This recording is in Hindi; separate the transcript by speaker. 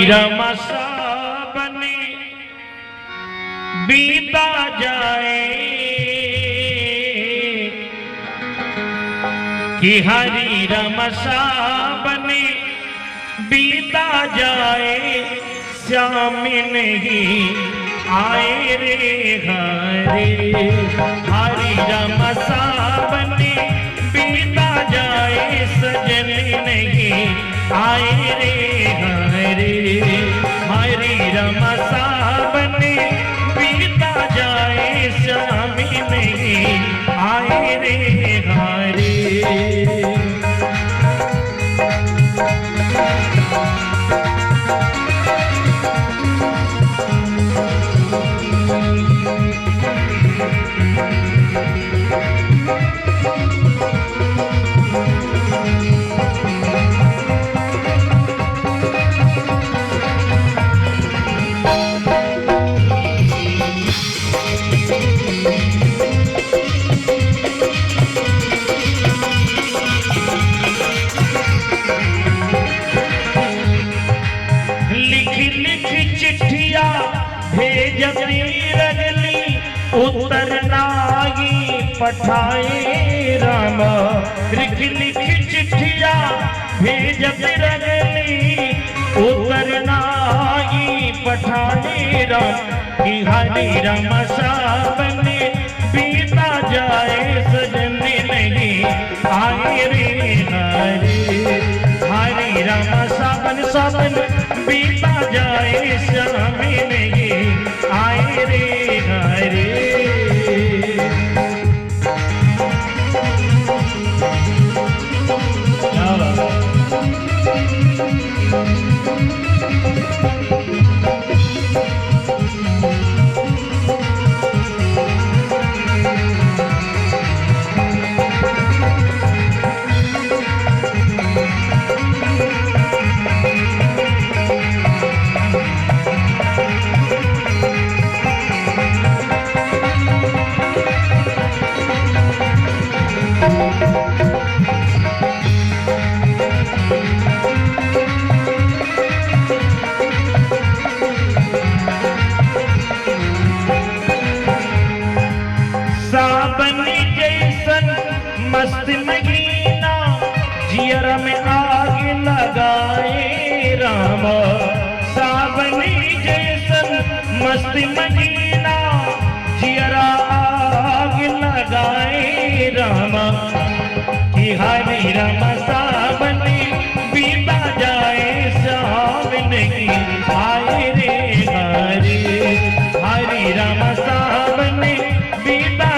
Speaker 1: रमसा बने बीता जाए कि हरि रमसा बने बीता जाए श्याम नहीं आए रे हरे। हरि रमसा बने बीता जाए सजन नहीं आए रे हरे। हरि रमसा बने बीता जाए श्याम नहीं आए रे हरे। चिट्ठिया भेजती रगली उत्तर नागी पठाए राम। लिख लिख चिट्ठिया भेजती रगली उत्तर नागी पठाए राम। कि हरि रमसा बने बीता जाए सजन नहीं आए रे हरे। हरि रमसा बने बीता जाए श्याम नहीं आए रे हरे। मस्त महीना जियर में आग लगाए राम। सावनी जैसन मस्त महीना जियरा आग लगाए राम। कि हरि रमसा